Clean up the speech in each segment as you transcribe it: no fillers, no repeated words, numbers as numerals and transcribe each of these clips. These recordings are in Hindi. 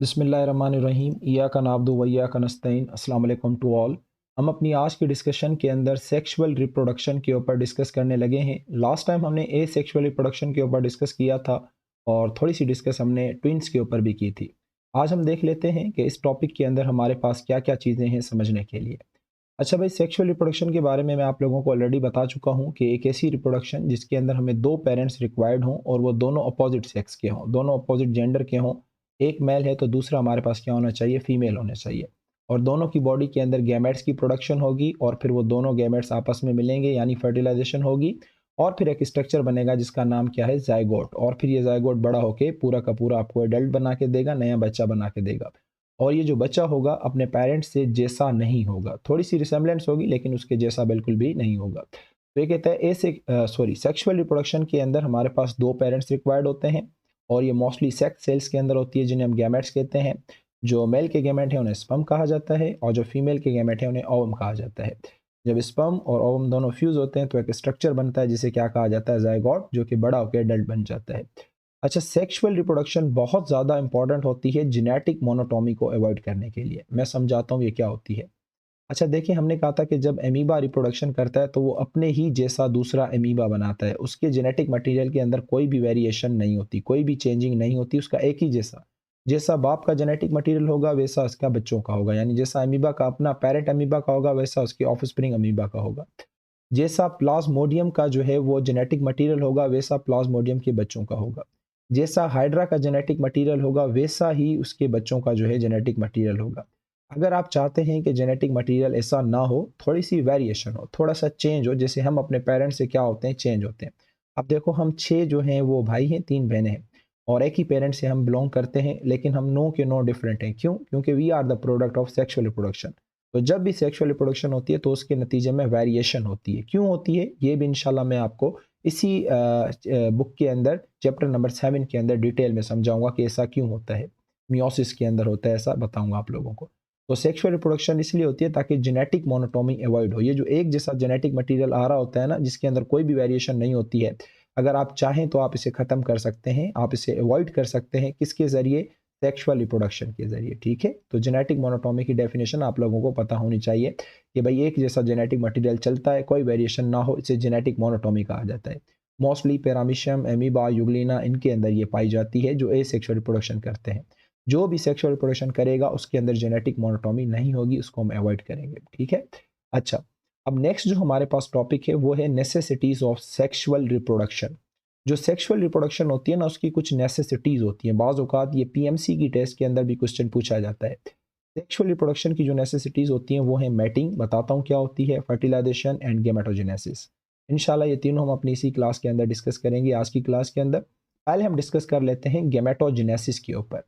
बिस्मिल्लाहिर्रहमानिर्रहीम इय्याका नअब्दु व इय्याका नस्तईन। अस्सलाम वालेकुम टू ऑल। हम अपनी आज की डिस्कशन के अंदर सेक्सुअल रिप्रोडक्शन के ऊपर डिस्कस करने लगे हैं। लास्ट टाइम हमने ए सेक्सुअल रिप्रोडक्शन के ऊपर डिस्कस किया था और थोड़ी सी डिस्कस हमने ट्विंस के ऊपर भी की थी। आज हम देख लेते हैं कि इस टॉपिक के अंदर हमारे पास क्या क्या चीज़ें हैं समझने के लिए। अच्छा भाई, सेक्सुअल रिप्रोडक्शन के बारे में मैं आप लोगों को ऑलरेडी बता चुका हूँ कि एक ऐसी रिप्रोडक्शन जिसके अंदर हमें दो पेरेंट्स रिक्वायर्ड हों और वो दोनों अपोजिट सेक्स के हों, दोनों अपोजिट जेंडर के हों। एक मेल है तो दूसरा हमारे पास क्या होना चाहिए, फीमेल होना चाहिए। और दोनों की बॉडी के अंदर गैमेट्स की प्रोडक्शन होगी और फिर वो दोनों गैमेट्स आपस में मिलेंगे यानी फर्टिलाइजेशन होगी। और फिर एक स्ट्रक्चर बनेगा जिसका नाम क्या है, जाइगोट। और फिर ये जाइगोट बड़ा होके पूरा का पूरा आपको एडल्ट बना के देगा, नया बच्चा बना के देगा। और ये जो बच्चा होगा अपने पेरेंट्स से जैसा नहीं होगा, थोड़ी सी रिसेम्बलेंस होगी लेकिन उसके जैसा बिल्कुल भी नहीं होगा। तो ये कहता है सेक्सुअल रिप्रोडक्शन के अंदर हमारे पास दो पेरेंट्स रिक्वायर्ड होते हैं और ये मोस्टली सेक्स सेल्स के अंदर होती है जिन्हें हम गैमेट्स कहते हैं। जो मेल के गैमेट हैं उन्हें स्पर्म कहा जाता है और जो फीमेल के गैमेट हैं उन्हें ओवम कहा जाता है। जब स्पर्म और ओवम दोनों फ्यूज होते हैं तो एक स्ट्रक्चर बनता है जिसे क्या कहा जाता है, जायगोट, जो कि बड़ा होकर एडल्ट बन जाता है। अच्छा, सेक्सुअल रिप्रोडक्शन बहुत ज़्यादा इंपॉर्टेंट होती है जेनेटिक मोनोटॉमी को अवॉइड करने के लिए। मैं समझाता हूँ ये क्या होती है। अच्छा देखिए, हमने कहा था कि जब एमीबा रिप्रोडक्शन करता है तो वो अपने ही जैसा दूसरा एमीबा बनाता है। उसके जेनेटिक मटेरियल के अंदर कोई भी वेरिएशन नहीं होती, कोई भी चेंजिंग नहीं होती, उसका एक ही जैसा। जैसा बाप का जेनेटिक मटेरियल होगा वैसा उसका बच्चों का होगा, यानी जैसा एमीबा का अपना पेरेंट एमीबा का होगा वैसा उसके ऑफस्प्रिंग अमीबा का होगा। जैसा प्लाज्मोडियम का जो है वो जेनेटिक मटेरियल होगा वैसा प्लाज्मोडियम के बच्चों का होगा। जैसा हाइड्रा का जेनेटिक मटेरियल होगा वैसा ही उसके बच्चों का जो है जेनेटिक मटेरियल होगा। अगर आप चाहते हैं कि जेनेटिक मटेरियल ऐसा ना हो, थोड़ी सी वेरिएशन हो, थोड़ा सा चेंज हो, जैसे हम अपने पेरेंट्स से क्या होते हैं, चेंज होते हैं। अब देखो, हम 6 जो हैं वो भाई हैं, 3 बहनें हैं और एक ही पेरेंट्स से हम बिलोंग करते हैं, लेकिन हम नो के नो डिफरेंट हैं। क्यों? क्योंकि we are the product of sexual reproduction. तो जब भी सेक्सुअल रिप्रोडक्शन होती है तो उसके नतीजे में वेरिएशन होती है। क्यों होती है ये भी इंशाल्लाह मैं आपको इसी बुक के अंदर चैप्टर नंबर 7 के अंदर डिटेल में समझाऊंगा कि ऐसा क्यों होता है। मियोसिस के अंदर होता है, ऐसा बताऊंगा आप लोगों को। तो सेक्सुअल रिप्रोडक्शन इसलिए होती है ताकि जेनेटिक मोनोटोमी अवॉइड हो। ये जो एक जैसा जेनेटिक मटेरियल आ रहा होता है ना, जिसके अंदर कोई भी वेरिएशन नहीं होती है, अगर आप चाहें तो आप इसे ख़त्म कर सकते हैं, आप इसे अवॉइड कर सकते हैं। किसके ज़रिए? सेक्सुअल रिप्रोडक्शन के ज़रिए। ठीक है, तो जेनेटिक मोनोटोमी की डेफिनेशन आप लोगों को पता होनी चाहिए कि भाई एक जैसा जेनेटिक मटेरियल चलता है, कोई वेरिएशन ना हो, इसे जेनेटिक मोनोटोमी कहा जाता है। मोस्टली पैरामीशियम, एमीबा, यूग्लिना इनके अंदर ये पाई जाती है जो ए सेक्सुअल रिप्रोडक्शन करते हैं। जो भी सेक्सुअल रिप्रोडक्शन करेगा उसके अंदर जेनेटिक मोनोटोमी नहीं होगी, उसको हम अवॉइड करेंगे। ठीक है। अच्छा, अब नेक्स्ट जो हमारे पास टॉपिक है वो है नेसेसिटीज ऑफ सेक्सुअल रिप्रोडक्शन। जो सेक्सुअल रिप्रोडक्शन होती है ना, उसकी कुछ नेसेसिटीज होती हैं। बाज़ औक़ात ये पीएमसी की टेस्ट के अंदर भी क्वेश्चन पूछा जाता है। सेक्सुअल रिप्रोडक्शन की जो नेसेसिटीज होती हैं वो है मैटिंग, बताता हूँ क्या होती है, फर्टिलाइजेशन एंड गेमेटोजेनेसिस। इंशाल्लाह ये तीनों हम अपनी इसी क्लास के अंदर डिस्कस करेंगे आज की क्लास के अंदर। पहले हम डिस्कस कर लेते हैं गेमेटोजेनेसिस के ऊपर।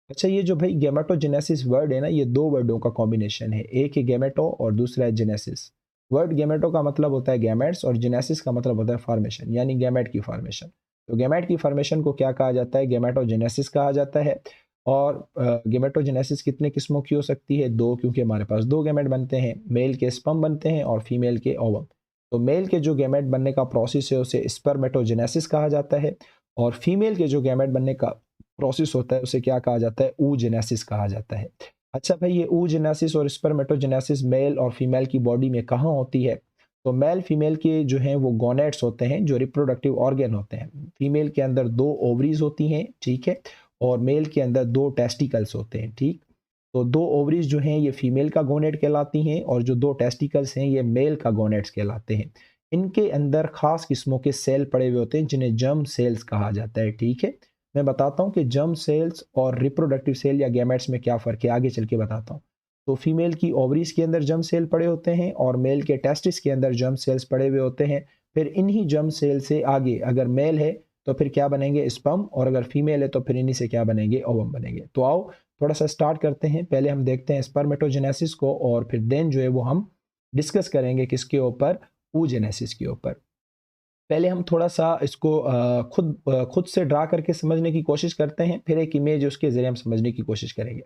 अच्छा, ये जो भाई गेमेटोजेनेसिस वर्ड है ना, ये दो वर्डों का कॉम्बिनेशन है। एक है गेमेटो और दूसरा है जेनेसिस। वर्ड गेमेटो का मतलब होता है गैमेट्स और जेनेसिस का मतलब होता है फॉर्मेशन, यानी गैमेट की फॉर्मेशन। तो गैमेट की फॉर्मेशन को क्या कहा जाता है? गेमेटोजेनेसिस कहा जाता है। और गेमेटोजेनेसिस कितने किस्मों की हो सकती है? दो, क्योंकि हमारे पास दो गैमेट बनते हैं, मेल के स्पर्म बनते हैं और फीमेल के ओवम। तो मेल के जो गैमेट बनने का प्रोसेस है उसे स्पर्मेटोजेनेसिस कहा जाता है और फीमेल के जो गैमेट बनने का प्रोसेस होता है उसे क्या कहा जाता है? oogenesis कहा जाता है। अच्छा भाई, ये oogenesis और स्पर्मेटोजेनेसिस मेल और फीमेल की बॉडी में कहाँ होती है? तो मेल फीमेल के जो हैं वो गोनेट्स होते हैं जो रिप्रोडक्टिव ऑर्गन होते हैं। फीमेल के अंदर दो ओवरीज होती हैं, ठीक है, और मेल के अंदर दो टेस्टिकल्स होते हैं। ठीक, तो दो ओवरीज जो हैं ये फीमेल का गोनेट कहलाती हैं और जो दो टेस्टिकल्स हैं ये मेल का गोनेट्स कहलाते हैं। इनके अंदर खास किस्मों के सेल पड़े हुए होते हैं जिन्हें जर्म सेल्स कहा जाता है। ठीक है, मैं बताता हूँ कि जर्म सेल्स और रिप्रोडक्टिव सेल या गैमेट्स में क्या फ़र्क है, आगे चल के बताता हूँ। तो फीमेल की ओवरीज के अंदर जर्म सेल पड़े होते हैं और मेल के टेस्टिस के अंदर जर्म सेल्स पड़े हुए होते हैं। फिर इन्हीं जर्म सेल से आगे अगर मेल है तो फिर क्या बनेंगे? स्पर्म, और अगर फीमेल है तो फिर इन्हीं से क्या बनेंगे? ओवम बनेंगे। तो आओ थोड़ा सा स्टार्ट करते हैं। पहले हम देखते हैं स्पर्मेटोजेनेसिस को और फिर देन जो है वो हम डिस्कस करेंगे किसके ऊपर? oogenesis के ऊपर। पहले हम थोड़ा-सा इसको खुद से ड्रा करके समझने की कोशिश करते हैं, फिर एक इमेज उसके ज़रिए हम समझने की कोशिश करेंगे।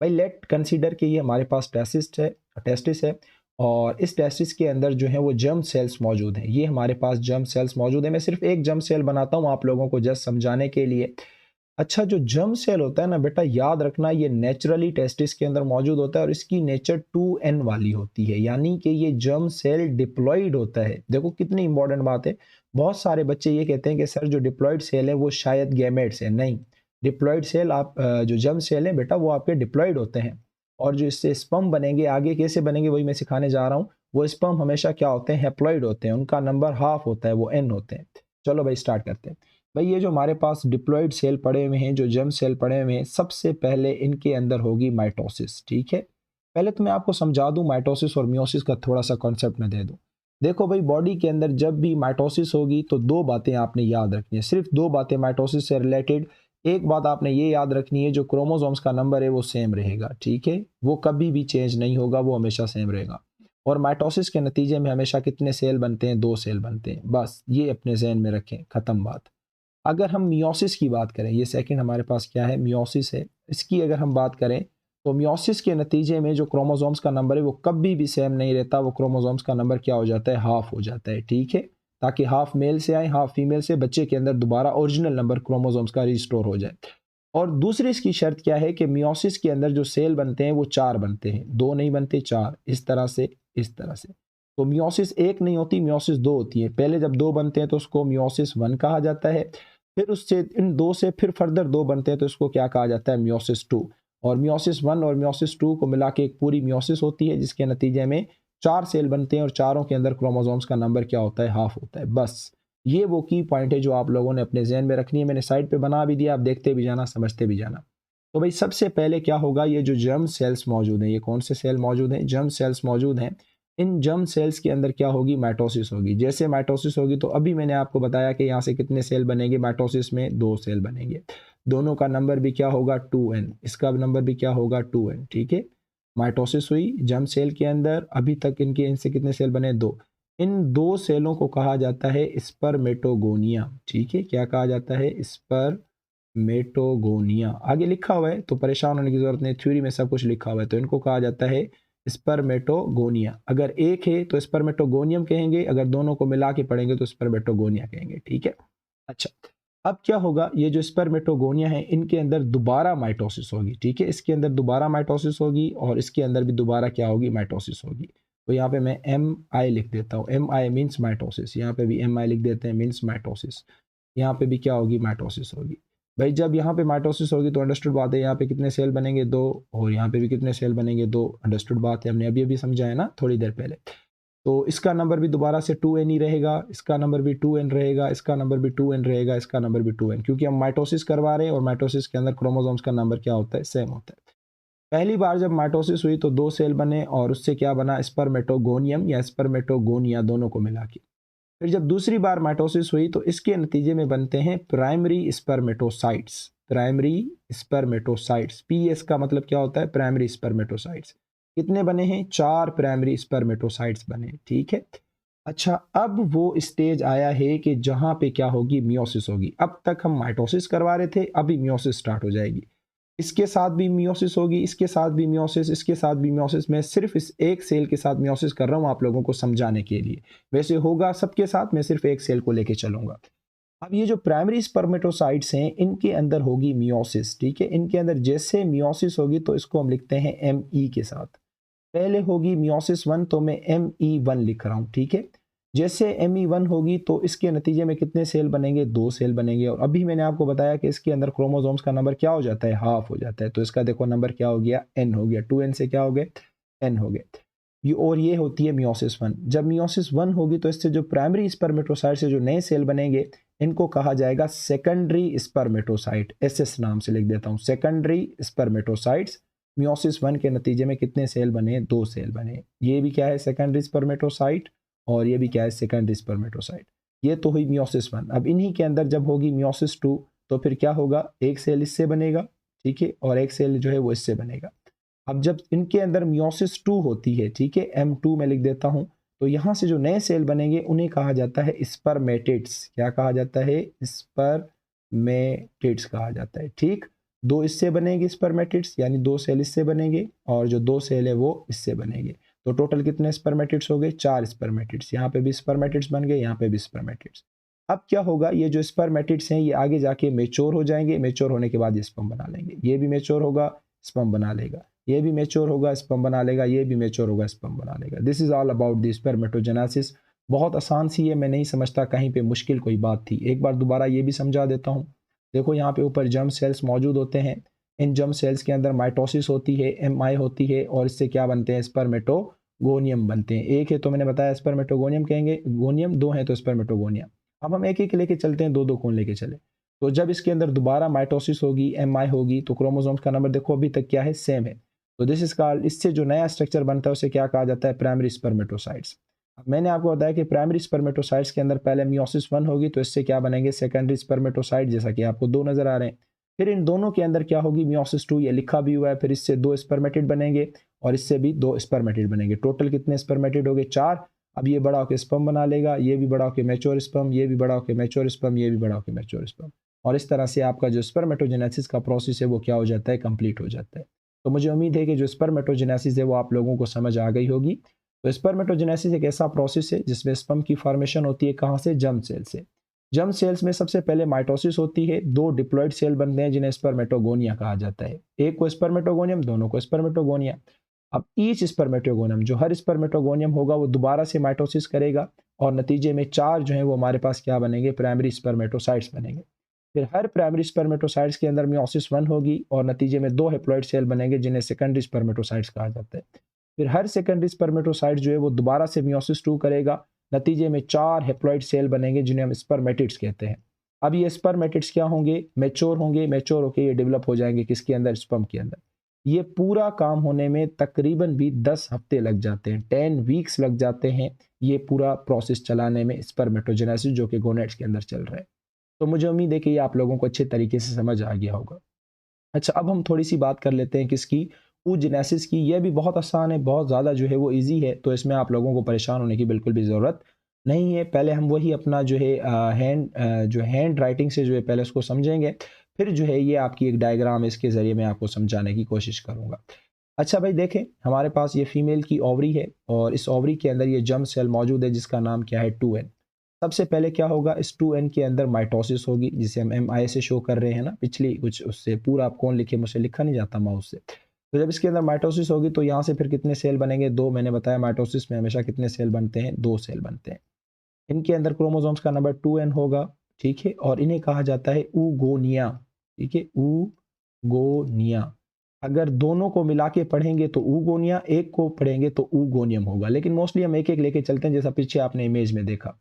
भाई लेट कंसीडर कि ये हमारे पास टेस्टिस है और इस टेस्टिस के अंदर जो है वो जर्म सेल्स मौजूद हैं। ये हमारे पास जर्म सेल्स मौजूद हैं। मैं सिर्फ़ एक जर्म सेल बनाता हूँ आप लोगों को जस्ट समझाने के लिए। अच्छा, जो जर्म सेल होता है ना बेटा, याद रखना ये नेचुरली टेस्टिस के अंदर मौजूद होता है और इसकी नेचर 2n वाली होती है, यानी कि ये जर्म सेल डिप्लॉइड होता है। देखो कितनी इंपॉर्टेंट बात है। बहुत सारे बच्चे ये कहते हैं कि सर जो डिप्लॉइड सेल है वो शायद गैमेट्स है। नहीं, डिप्लॉइड सेल जो जर्म सेल है बेटा वो आपके डिप्लॉइड होते हैं। और जो इससे स्पर्म बनेंगे, आगे कैसे बनेंगे वही मैं सिखाने जा रहा हूँ। वो स्पर्म हमेशा क्या होते हैं, हैप्लॉइड होते हैं, उनका नंबर हाफ होता है, वो n होते हैं। चलो भाई स्टार्ट करते हैं। भाई ये जो हमारे पास डिप्लॉइड सेल पड़े हुए हैं, जो जर्म सेल पड़े हुए हैं, सबसे पहले इनके अंदर होगी माइटोसिस। ठीक है, पहले तो मैं आपको समझा दूं माइटोसिस और मियोसिस का थोड़ा सा कॉन्सेप्ट मैं दे दूं। देखो भाई, बॉडी के अंदर जब भी माइटोसिस होगी तो दो बातें आपने याद रखनी है, सिर्फ दो बातें माइटोसिस से रिलेटेड। एक बात आपने ये याद रखनी है, जो क्रोमोसोम्स का नंबर है वो सेम रहेगा। ठीक है, वो कभी भी चेंज नहीं होगा, वो हमेशा सेम रहेगा। और माइटोसिस के नतीजे में हमेशा कितने सेल बनते हैं, दो सेल बनते हैं, बस ये अपने जहन में रखें, खत्म बात। अगर हम मियोसिस की बात करें, ये सेकंड हमारे पास क्या है, मियोसिस है। इसकी अगर हम बात करें तो मियोसिस के नतीजे में जो क्रोमोसोम्स का नंबर है वो कभी भी सेम नहीं रहता, वो क्रोमोसोम्स का नंबर क्या हो जाता है, हाफ हो जाता है। ठीक है, ताकि हाफ मेल से आए हाफ फीमेल से, बच्चे के अंदर दोबारा ओरिजिनल नंबर क्रोमोसोम्स का रिस्टोर हो जाए। और दूसरी इसकी शर्त क्या है कि मियोसिस के अंदर जो सेल बनते हैं वो चार बनते हैं, दो नहीं बनते, चार। इस तरह से, इस तरह से। तो मियोसिस एक नहीं होती, मियोसिस दो होती है। पहले जब दो बनते हैं तो उसको मियोसिस वन कहा जाता है, फिर उससे इन दो से फिर फर्दर दो बनते हैं तो इसको क्या कहा जाता है, मियोसिस टू। और मियोसिस वन और मियोसिस टू को मिला के एक पूरी मियोसिस होती है, जिसके नतीजे में चार सेल बनते हैं और चारों के अंदर क्रोमोसोम्स का नंबर क्या होता है, हाफ होता है। बस ये वो की पॉइंट है जो आप लोगों ने अपने जहन में रखनी है। मैंने साइड पे बना भी दिया, आप देखते भी जाना, समझते भी जाना। तो भाई सबसे पहले क्या होगा, ये जो जर्म सेल्स मौजूद हैं, ये कौन से सेल मौजूद हैं, जर्म सेल्स मौजूद हैं। इन जर्म सेल्स के अंदर क्या होगी, माइटोसिस होगी। जैसे माइटोसिस होगी तो अभी मैंने आपको बताया कि यहाँ से कितने सेल बनेंगे, माइटोसिस में दो सेल बनेंगे। दोनों का नंबर भी क्या होगा, 2n, इसका नंबर भी क्या होगा, 2n। ठीक है, माइटोसिस हुई जर्म सेल के अंदर, अभी तक इनके इनसे कितने सेल बने, दो। इन दो सेलों को कहा जाता है स्पर्मेटोगोनिया। ठीक है, क्या कहा जाता है, स्पर्मेटोगोनिया। आगे लिखा हुआ है तो परेशान होने की जरूरत नहीं, थ्योरी में सब कुछ लिखा हुआ है। तो इनको कहा जाता है स्पर्मेटोगोनिया। अगर एक है तो स्पर्मेटोगोनियम कहेंगे, अगर दोनों को मिला के पढ़ेंगे तो स्पर्मेटोगोनिया कहेंगे। ठीक है, अच्छा। अब क्या होगा, ये जो स्पर्मेटोगोनिया है इनके अंदर दोबारा माइटोसिस होगी। ठीक है, इसके अंदर दोबारा माइटोसिस होगी और इसके अंदर भी दोबारा क्या होगी, माइटोसिस होगी। तो यहाँ पे मैं एम आई लिख देता हूँ, एम आई मीन्स माइटोसिस, यहाँ पे भी एम आई लिख देते हैं, मीन्स माइटोसिस। यहाँ पे भी क्या होगी, माइटोसिस होगी। भाई जब यहाँ पे माइटोसिस होगी तो अंडरस्टूड बात है, यहाँ पे कितने सेल बनेंगे, दो। और यहाँ पे भी कितने सेल बनेंगे, दो। अंडरस्टूड बात है, हमने अभी अभी समझा है ना थोड़ी देर पहले। तो इसका नंबर भी दोबारा से 2n ही रहेगा, इसका नंबर भी 2n रहेगा, इसका नंबर भी 2n रहेगा, इसका नंबर भी 2n, क्योंकि हम माइटोसिस करवा रहे हैं और माइटोसिस के अंदर क्रोमोसोम्स का नंबर क्या होता है, सेम होता है। पहली बार जब माइटोसिस हुई तो दो सेल बने और उससे क्या बना, स्पर्मेटोगोनियम या स्पर्मेटोगोनिया, दोनों को मिला के। फिर जब दूसरी बार माइटोसिस हुई तो इसके नतीजे में बनते हैं primary spermatocytes. Primary spermatocytes, PS का मतलब क्या होता है, प्राइमरी स्पर्मेटोसाइट्स। कितने बने हैं, चार प्राइमरी स्पर्मेटोसाइट्स बने। ठीक है, अच्छा। अब वो स्टेज आया है कि जहां पे क्या होगी, मियोसिस होगी। अब तक हम माइटोसिस करवा रहे थे, अभी मियोसिस स्टार्ट हो जाएगी। इसके साथ भी मियोसिस होगी, इसके साथ भी मियोसिस, इसके साथ भी मियोसिस। मैं सिर्फ इस एक सेल के साथ मियोसिस कर रहा हूं आप लोगों को समझाने के लिए, वैसे होगा सबके साथ, मैं सिर्फ एक सेल को लेके चलूंगा। अब ये जो प्राइमरी स्पर्मेटोसाइट्स हैं इनके अंदर होगी मियोसिस। ठीक है, इनके अंदर जैसे मियोसिस होगी तो इसको हम लिखते हैं एम ई के साथ। पहले होगी मियोसिस वन तो मैं एम ई वन लिख रहा हूँ। ठीक है, जैसे एम ई वन होगी तो इसके नतीजे में कितने सेल बनेंगे, दो सेल बनेंगे। और अभी मैंने आपको बताया कि इसके अंदर क्रोमोसोम्स का नंबर क्या हो जाता है, हाफ हो जाता है। तो इसका देखो नंबर क्या हो गया, एन हो गया, 2n से क्या हो गए, एन हो गए। और ये होती है मियोसिस वन। जब मियोसिस वन होगी तो इससे जो प्राइमरी स्पर्मेटोसाइट से जो नए सेल बनेंगे इनको कहा जाएगा सेकेंडरी स्पर्मेटोसाइट। एसएस नाम से लिख देता हूँ, सेकेंडरी स्पर्मेटोसाइट्स। मियोसिस वन के नतीजे में कितने सेल बने, दो सेल बने। ये भी क्या है, सेकेंडरी स्पर्मेटोसाइट, और ये भी क्या है, सेकेंडरी स्पर्मेटोसाइट। ये तो हुई मियोसिस वन। अब इन्हीं के अंदर जब होगी मियोसिस टू तो फिर क्या होगा, एक सेल इससे बनेगा। ठीक है, और एक सेल जो है वो इससे बनेगा। अब जब इनके अंदर मियोसिस टू होती है, ठीक है, एम टू में लिख देता हूं, तो यहां से जो नए सेल बनेंगे उन्हें कहा जाता है स्पर्मेटिड्स। क्या कहा जाता है, स्पर्मेटिड्स कहा जाता है। ठीक, दो इससे बनेंगे स्पर्मेटिड्स, यानी दो सेल इससे बनेंगे और जो दो सेल है वो इससे बनेंगे। तो टोटल कितने स्पर्मेटिड्स हो गए, चार स्पर्मेटिड्स। यहाँ पे भी स्पर्मेटिड्स बन गए, यहाँ पे भी स्पर्मेटिड्स। अब क्या होगा, ये जो स्पर्मेटिड्स हैं ये आगे जाके मेच्योर हो जाएंगे, मेच्योर होने के बाद ये स्पर्म बना लेंगे, ये भी मेच्योर होगा स्पर्म बना लेगा, ये भी मेच्योर होगा स्पर्म बना लेगा, ये भी मेच्योर होगा स्पर्म बना लेगा। This is all about the spermatogenesis. बहुत आसान सी है, मैं नहीं समझता कहीं पे मुश्किल कोई बात थी। एक बार दोबारा ये भी समझा देता हूँ। देखो यहाँ पे ऊपर जर्म सेल्स मौजूद होते हैं, इन जर्म सेल्स के अंदर माइटोसिस होती है, एमआई होती है, और इससे क्या बनते हैं, स्पर्मेटोगोनियम बनते हैं। एक है तो मैंने बताया स्पर्मेटोगोनियम कहेंगे, गोनियम, दो है तो स्पर्मेटोगोनियम। अब हम एक एक लेके चलते हैं, दो दो कौन लेके चले। तो जब इसके अंदर दोबारा माइटोसिस होगी, एमआई होगी, तो क्रोमोसोम्स का नंबर देखो अभी तक क्या है, सेम है। तो दिस इज कॉल्ड, इससे जो नया स्ट्रक्चर बनता है उसे क्या कहा जाता है, प्राइमरी स्पर्मेटोसाइट्स। अब मैंने आपको बताया कि प्राइमरी स्पर्मेटोसाइट्स के अंदर पहले मियोसिस 1 होगी, तो इससे क्या बनेंगे, सेकेंडरी स्पर्मेटोसाइट, जैसा कि आपको दो नजर आ रहे हैं। फिर इन दोनों के अंदर क्या होगी, मियोसिस 2, ये लिखा भी हुआ है। फिर इससे दो स्पर्मेटिड बनेंगे और इससे भी दो स्पर्मेटिड बनेंगे। टोटल कितने स्पर्मेटिड हो गए, 4। अब ये बड़ा होकर स्पर्म बना लेगा, ये भी बड़ा होकर मैच्योर स्पर्म, ये भी बड़ा होकर मैच्योर स्पर्म, ये भी बड़ा होकर मैच्योर स्पर्म। और इस तरह से आपका जो स्पर्मेटोजेनेसिस का प्रोसेस है वो क्या हो जाता है, कंप्लीट हो जाता है। तो मुझे उम्मीद है कि जो स्पर्मेटोजेनेसिस है वो आप लोगों को समझ आ गई होगी। तो स्पर्मेटोजेनेसिस एक ऐसा प्रोसेस है जिसमें स्पर्म की फॉर्मेशन होती है कहाँ से, जर्म सेल से। जर्म सेल्स में सबसे पहले माइटोसिस होती है, दो डिप्लॉइड सेल बनते हैं जिन्हें स्पर्मेटोगोनिया कहा जाता है। एक को स्पर्मेटोगोनियम, दोनों को स्पर्मेटोगोनिया। अब ईच स्पर्मेटोगोनियम, जो हर स्पर्मेटोगोनियम होगा वो दोबारा से माइटोसिस करेगा, और नतीजे में 4 जो है वो हमारे पास क्या बनेंगे, प्राइमरी स्पर्मेटोसाइट्स बनेंगे। फिर हर प्राइमरी स्पर्मेटोसाइट्स के अंदर मियोसिस 1 होगी, और नतीजे में 2 हेप्लॉइड सेल बनेंगे जिन्हें सेकेंडरी स्पर्मेटोसाइट्स कहा जाता है। फिर हर सेकेंडरी स्पर्मेटोसाइट जो है वो दोबारा से मियोसिस 2 करेगा, नतीजे में 4 हेप्लॉइड सेल बनेंगे जिन्हें हम स्पर्मेटिड्स कहते हैं। अब ये स्पर्मेटिड्स क्या होंगे, मैच्योर होंगे, मैच्योर होकर ये डेवलप हो जाएंगे किसके अंदर, स्पर्म के अंदर। ये पूरा काम होने में तकरीबन भी 10 हफ्ते लग जाते हैं, 10 वीक्स लग जाते हैं ये पूरा प्रोसेस चलाने में, स्पर्मेटोजेनेसिस जो कि गोनेट्स के अंदर चल रहा है। तो मुझे उम्मीद है कि ये आप लोगों को अच्छे तरीके से समझ आ गया होगा। अच्छा, अब हम थोड़ी सी बात कर लेते हैं किसकी, oogenesis की। यह भी बहुत आसान है, बहुत ज़्यादा जो है वो ईजी है, तो इसमें आप लोगों को परेशान होने की बिल्कुल भी ज़रूरत नहीं है। पहले हम वही अपना जो है हैंड राइटिंग से जो है पहले उसको समझेंगे, फिर जो है ये आपकी एक डायग्राम है, इसके ज़रिए मैं आपको समझाने की कोशिश करूँगा। अच्छा भाई देखें, हमारे पास ये फीमेल की ओवरी है, और इस ओवरी के अंदर ये जर्म सेल मौजूद है जिसका नाम क्या है, 2n। सबसे पहले क्या होगा, इस 2n के अंदर माइटोसिस होगी, जिसे हम एम आई से शो कर रहे हैं ना, पिछली कुछ उससे पूरा आप कौन लिखे, मुझसे लिखा नहीं जाता माउस से। तो जब इसके अंदर माइटोसिस होगी तो यहाँ से फिर कितने सेल बनेंगे, 2। मैंने बताया माइटोसिस में हमेशा कितने सेल बनते हैं, 2 सेल बनते हैं। इनके अंदर क्रोमोसोम्स का नंबर 2n होगा, ठीक है, और इन्हें कहा जाता है ऊगोनिया, ठीक है, ऊगोनिया। अगर दोनों को मिला के पढ़ेंगे तो ऊगोनिया, एक को पढ़ेंगे तो ऊगोनियम होगा, लेकिन मोस्टली हम एक एक लेके चलते हैं जैसा पीछे आपने इमेज में देखा।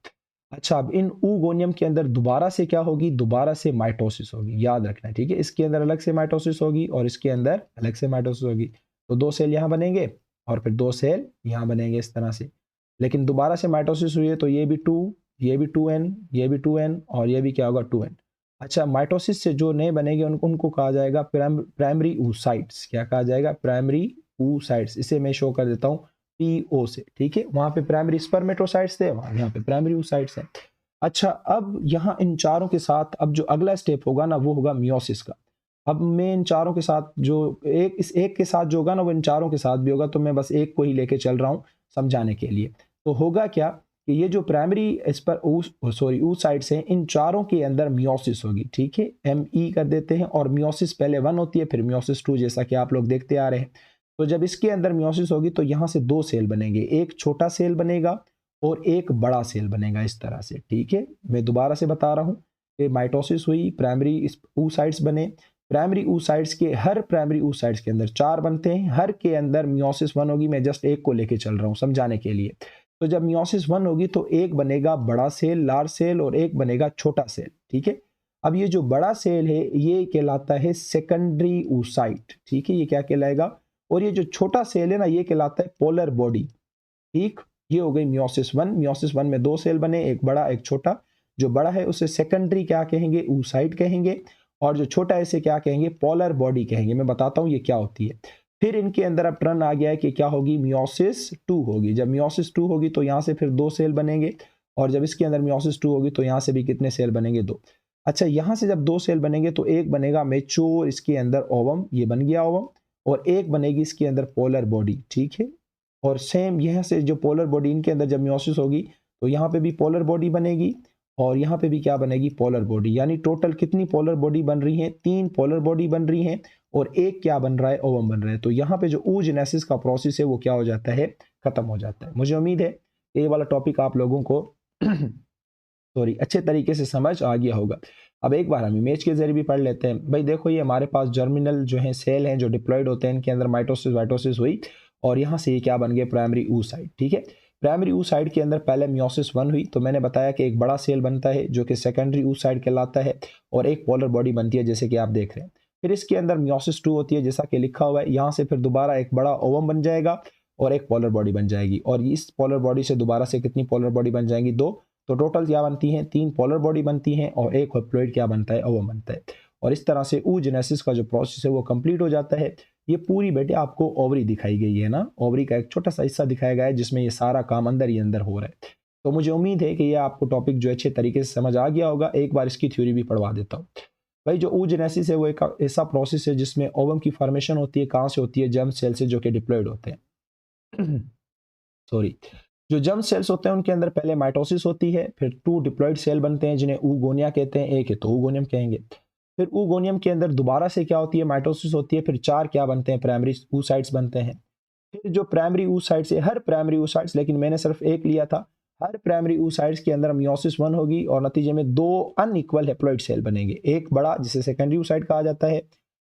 अच्छा, अब इन ऊगोनियम के अंदर दोबारा से क्या होगी, दोबारा से माइटोसिस होगी, याद रखना है, ठीक है। इसके अंदर अलग से माइटोसिस होगी और इसके अंदर अलग से माइटोसिस होगी। तो 2 सेल यहाँ बनेंगे और फिर 2 सेल यहाँ बनेंगे इस तरह से। लेकिन दोबारा से माइटोसिस हुई है तो ये भी 2, ये भी 2n, ये भी 2n, और ये भी क्या होगा, 2n। अच्छा, माइटोसिस से जो नए बनेंगे उनको कहा जाएगा प्राइमरी oocytes। क्या कहा जाएगा, प्राइमरी oocytes। इसे मैं शो कर देता हूँ PO से, ठीक है। वहां पे प्राइमरी स्पर्मेटोसाइट्स थे, वहां यहाँ पे प्राइमरी oocytes हैं। अच्छा, अब यहाँ इन चारों के साथ अब जो अगला स्टेप होगा ना वो होगा मियोसिस का। अब मैं इन चारों के साथ जो इस एक के साथ जो होगा ना वो इन चारों के साथ भी होगा, तो मैं बस एक को ही लेके चल रहा हूँ समझाने के लिए। तो होगा क्या कि ये जो प्राइमरी इस पर oocytes हैं, इन चारों के अंदर मियोसिस होगी, ठीक है। ME कर देते हैं, और मियोसिस पहले 1 होती है, फिर मियोसिस 2, जैसा कि आप लोग देखते आ रहे हैं। तो जब इसके अंदर मियोसिस होगी तो यहाँ से 2 सेल बनेंगे, एक छोटा सेल बनेगा और एक बड़ा सेल बनेगा, इस तरह से, ठीक है। मैं दोबारा से बता रहा हूँ कि माइटोसिस हुई, प्राइमरी oocytes बने। प्राइमरी oocytes के हर प्राइमरी oocytes के अंदर 4 बनते हैं, हर के अंदर मियोसिस 1 होगी। मैं जस्ट एक को लेके चल रहा हूँ समझाने के लिए। तो जब मियोसिस 1 होगी तो एक बनेगा बड़ा सेल, लार्ज सेल, और एक बनेगा छोटा सेल, ठीक है। अब ये जो बड़ा सेल है ये कहलाता है सेकेंडरी oocyte, ठीक है, ये क्या कहलाएगा। और ये जो छोटा सेल है ना ये कहलाता है पोलर बॉडी, ठीक। ये हो गई मियोसिस 1। मियोसिस 1 में 2 सेल बने, एक बड़ा एक छोटा। जो बड़ा है उसे सेकेंडरी क्या कहेंगे, oocyte कहेंगे, और जो छोटा है इसे क्या कहेंगे, पोलर बॉडी कहेंगे। मैं बताता हूँ ये क्या होती है। फिर इनके अंदर अब टर्न आ गया है कि क्या होगी, मियोसिस 2 होगी। जब मियोसिस 2 होगी तो यहाँ से फिर 2 सेल बनेंगे, और जब इसके अंदर मियोसिस 2 होगी तो यहाँ से भी कितने सेल बनेंगे, 2। अच्छा, यहाँ से जब 2 सेल बनेंगे तो एक बनेगा मेच्योर, इसके अंदर ओवम, ये बन गया ओवम, और एक बनेगी इसके अंदर पोलर बॉडी, ठीक है। और सेम यहाँ से जो पोलर बॉडी इनके अंदर जब मियोसिस होगी तो यहाँ पे भी पोलर बॉडी बनेगी, और यहाँ पे भी क्या बनेगी, पोलर बॉडी। यानी टोटल कितनी पोलर बॉडी बन रही है, 3 पोलर बॉडी बन रही हैं और एक क्या बन रहा है, ओवम बन रहा है। तो यहाँ पे जो oogenesis का प्रोसेस है वो क्या हो जाता है, खत्म हो जाता है। मुझे उम्मीद है ये वाला टॉपिक आप लोगों को सॉरी अच्छे तरीके से समझ आ गया होगा। अब एक बार हम इमेज के जरिए भी पढ़ लेते हैं। भाई देखो, ये हमारे पास जर्मिनल जो है सेल हैं जो डिप्लॉयड होते हैं, इनके अंदर माइटोसिस वाइटोसिस हुई और यहाँ से ये क्या बन गए, प्राइमरी oocyte। ठीक है, प्राइमरी oocyte के अंदर पहले मियोसिस 1 हुई, तो मैंने बताया कि एक बड़ा सेल बनता है जो कि सेकेंडरी oocyte कहलाता है और एक पोलर बॉडी बनती है जैसे कि आप देख रहे हैं। फिर इसके अंदर मियोसिस 2 होती है जैसा कि लिखा हुआ है, यहाँ से फिर दोबारा एक बड़ा ओवम बन जाएगा और एक पोलर बॉडी बन जाएगी और इस पोलर बॉडी से दोबारा से कितनी पोलर बॉडी बन जाएंगी, 2। तो टोटल क्या बनती हैं, 3 पोलर बॉडी बनती हैं और एक हैप्लॉइड क्या बनता है, ओवम बनता है। और इस तरह से oogenesis का जो प्रोसेस है वो कंप्लीट हो जाता है। ये पूरी बेटे आपको ओवरी दिखाई गई है ना, ओवरी का एक छोटा सा हिस्सा दिखाया गया है जिसमें ये सारा काम अंदर ही अंदर हो रहा है। तो मुझे उम्मीद है कि ये आपको टॉपिक जो अच्छे तरीके से समझ आ गया होगा। एक बार इसकी थ्योरी भी पढ़वा देता हूँ। भाई जो oogenesis है वो एक ऐसा प्रोसेस है जिसमें ओवम की फॉर्मेशन होती है। कहाँ से होती है, जर्म सेल से जो कि डिप्लॉयड होते हैं सॉरी, जो जर्म सेल्स होते हैं उनके अंदर पहले माइटोसिस होती है, फिर 2 डिप्लॉयड सेल बनते हैं जिन्हें oogonia कहते हैं, एक है तो oogoनियम कहेंगे। फिर oogoनियम के अंदर दोबारा से क्या होती है, माइटोसिस होती है, फिर 4 क्या बनते हैं, प्राइमरी oocytes बनते हैं। फिर जो प्राइमरी oocytes है, हर प्राइमरी oocytes, लेकिन मैंने सिर्फ एक लिया था, हर प्राइमरी oocytes के अंदर मियोसिस 1 होगी और नतीजे में 2 अनइक्वल हैप्लॉइड सेल बनेंगे, एक बड़ा जिसे सेकेंडरी oocyte कहा जाता है,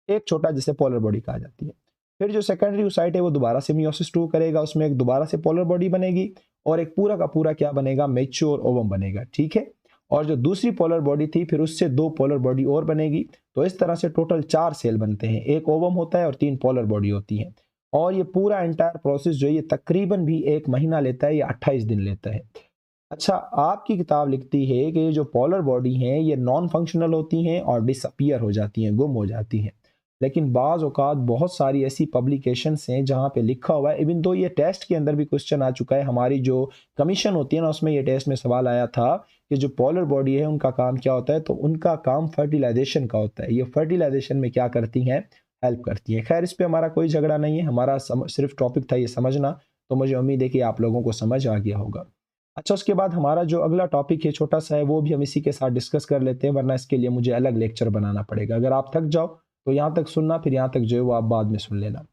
एक छोटा जिसे पोलर बॉडी कहा जाती है। फिर जो सेकेंडरी oocyte है वो दोबारा से मियोसिस 2 करेगा, उसमें एक दोबारा से पोलर बॉडी बनेगी और एक पूरा का पूरा क्या बनेगा, मैच्योर ओवम बनेगा। ठीक है, और जो दूसरी पोलर बॉडी थी फिर उससे 2 पोलर बॉडी और बनेगी। तो इस तरह से टोटल 4 सेल बनते हैं, एक ओवम होता है और 3 पोलर बॉडी होती है। और ये पूरा एंटायर प्रोसेस जो है ये तकरीबन भी 1 महीना लेता है या 28 दिन लेता है। अच्छा, आपकी किताब लिखती है कि ये जो पोलर बॉडी हैं ये नॉन फंक्शनल होती हैं और डिसअपियर हो जाती हैं, गुम हो जाती हैं। लेकिन बाज़ औक़ात बहुत सारी ऐसी पब्लिकेशंस हैं जहाँ पे लिखा हुआ है, इवन दो ये टेस्ट के अंदर भी क्वेश्चन आ चुका है, हमारी जो कमीशन होती है ना उसमें ये टेस्ट में सवाल आया था कि जो पोलर बॉडी है उनका काम क्या होता है, तो उनका काम फर्टिलाइजेशन का होता है। ये फर्टिलाइजेशन में क्या करती हैं, हेल्प करती हैं। खैर, इस पे हमारा कोई झगड़ा नहीं है, हमारा सिर्फ टॉपिक था ये समझना। तो मुझे उम्मीद है कि आप लोगों को समझ आ गया होगा। अच्छा, उसके बाद हमारा जो अगला टॉपिक है छोटा सा है, वो भी हम इसी के साथ डिस्कस कर लेते हैं, वरना इसके लिए मुझे अलग लेक्चर बनाना पड़ेगा। अगर आप थक जाओ तो यहाँ तक सुनना, फिर यहाँ तक जो है वो आप बाद में सुन लेना।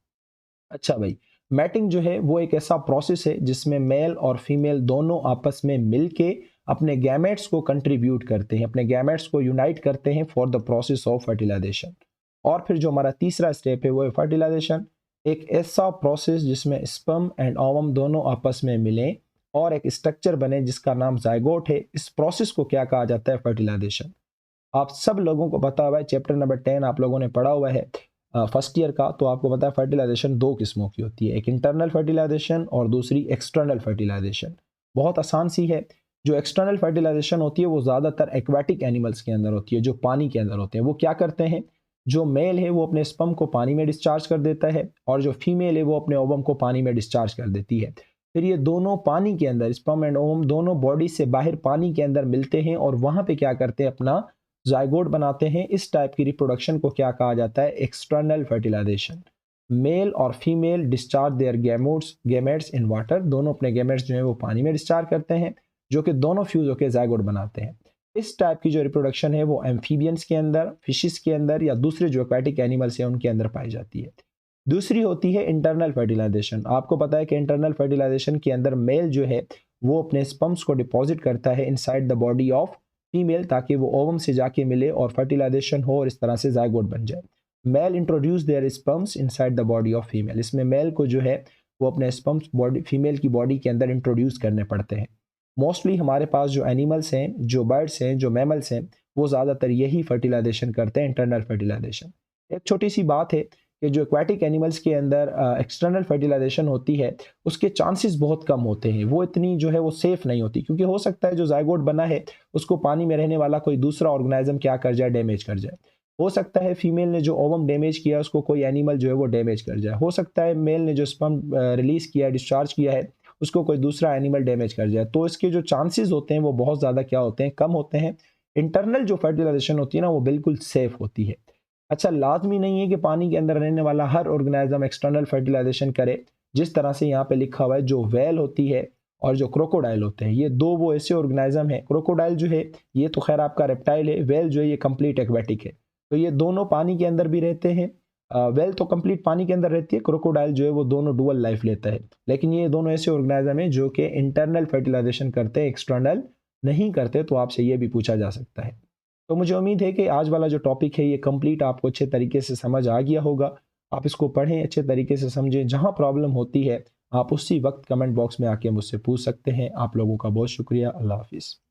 अच्छा भाई, मैटिंग जो है वो एक ऐसा प्रोसेस है जिसमें मेल और फीमेल दोनों आपस में मिलके अपने गैमेट्स को कंट्रीब्यूट करते हैं, अपने गैमेट्स को यूनाइट करते हैं for the process of fertilization. और फिर जो हमारा तीसरा स्टेप है वो है फर्टिलाइजेशन, एक ऐसा प्रोसेस जिसमें स्पर्म एंड ओवम दोनों आपस में मिलें और एक स्ट्रक्चर बने जिसका नाम जाइगोट है। इस प्रोसेस को क्या कहा जाता है, फर्टिलाइजेशन। आप सब लोगों को पता हुआ है, चैप्टर नंबर 10 आप लोगों ने पढ़ा हुआ है फर्स्ट ईयर का, तो आपको पता है फर्टिलाइजेशन 2 किस्मों की होती है, एक इंटरनल फर्टिलाइजेशन और दूसरी एक्सटर्नल फर्टिलाइजेशन। बहुत आसान सी है। जो एक्सटर्नल फर्टिलाइजेशन होती है वो ज़्यादातर एक्वाटिक एनिमल्स के अंदर होती है, जो पानी के अंदर होते हैं। वो क्या करते हैं, जो मेल है वो अपने स्पर्म को पानी में डिस्चार्ज कर देता है और जो फीमेल है वो अपने ओवम को पानी में डिस्चार्ज कर देती है। फिर ये दोनों पानी के अंदर, स्पर्म एंड ओवम दोनों बॉडी से बाहर पानी के अंदर मिलते हैं और वहां पे क्या करते हैं, अपना जाइगोट बनाते हैं। इस टाइप की रिप्रोडक्शन को क्या कहा जाता है, एक्सटर्नल फर्टिलाइजेशन। मेल और female discharge their gametes in water, दोनों अपने गैमेट्स जो है वो पानी में डिस्चार्ज करते हैं, जो कि दोनों फ्यूज होकर जाइगोट बनाते हैं। इस टाइप की जो रिप्रोडक्शन है वो एम्फीबियंस के अंदर, फिशेस के अंदर या दूसरे जो एक्वाटिक एनिमल्स हैं उनके अंदर पाई जाती है। दूसरी होती है इंटरनल फर्टिलाइजेशन। आपको पता है कि इंटरनल फर्टिलाइजेशन के अंदर मेल जो है वो अपने स्पर्म्स को डिपॉजिट करता है inside the body of female, ताकि वो ओवम से जाके मिले और फर्टिलाइजेशन हो और इस तरह से जाइगोट बन जाए। Male introduce their sperms inside the body of female, इसमें मेल को जो है वो अपने स्पर्म्स बॉडी फीमेल की बॉडी के अंदर इंट्रोड्यूस करने पड़ते हैं। मोस्टली हमारे पास जो एनिमल्स हैं, जो बर्ड्स हैं, जो मैमल्स हैं, वो ज़्यादातर यही फर्टिलाइजेशन करते हैं, इंटरनल फर्टिलाइजेशन। एक छोटी सी बात है कि जो एक्वाटिक एनिमल्स के अंदर एक्सटर्नल फर्टिलाइजेशन होती है उसके चांसेस बहुत कम होते हैं, वो इतनी जो है वो सेफ नहीं होती, क्योंकि हो सकता है जो जाइगोट बना है उसको पानी में रहने वाला कोई दूसरा ऑर्गेनाइज्म क्या कर जाए, डैमेज कर जाए। हो सकता है फीमेल ने जो ओवम डैमेज किया उसको कोई एनिमल जो है वो डैमेज कर जाए। हो सकता है मेल ने जो स्पर्म रिलीज किया, डिस्चार्ज किया है, उसको कोई दूसरा एनिमल डैमेज कर जाए। तो इसके जो चांसेस होते हैं वो बहुत ज़्यादा क्या होते हैं, कम होते हैं। इंटरनल जो फर्टिलाइजेशन होती है ना वो बिल्कुल सेफ होती है। अच्छा, लाजमी नहीं है कि पानी के अंदर रहने वाला हर ऑर्गेनाइज्म एक्सटर्नल फर्टिलाइजेशन करे। जिस तरह से यहाँ पे लिखा हुआ है, जो वेल होती है और जो क्रोकोडाइल होते हैं, ये दो वो ऐसे ऑर्गेनिज्म हैं। क्रोकोडाइल जो है ये तो खैर आपका रेप्टाइल है, व्हेल जो है ये कंप्लीट एक्वेटिक है। तो ये दोनों पानी के अंदर भी रहते हैं। व्हेल तो कंप्लीट पानी के अंदर रहती है, क्रोकोडाइल जो है वो दोनों डुअल लाइफ लेता है। लेकिन ये दोनों ऐसे ऑर्गेनिज्म हैं जो कि इंटरनल फर्टिलाइजेशन करते हैं, एक्सटर्नल नहीं करते। तो आपसे ये भी पूछा जा सकता है। तो मुझे उम्मीद है कि आज वाला जो टॉपिक है ये कंप्लीट आपको अच्छे तरीके से समझ आ गया होगा। आप इसको पढ़ें, अच्छे तरीके से समझें, जहाँ प्रॉब्लम होती है आप उसी वक्त कमेंट बॉक्स में आके मुझसे पूछ सकते हैं। आप लोगों का बहुत शुक्रिया। अल्लाह हाफिज़।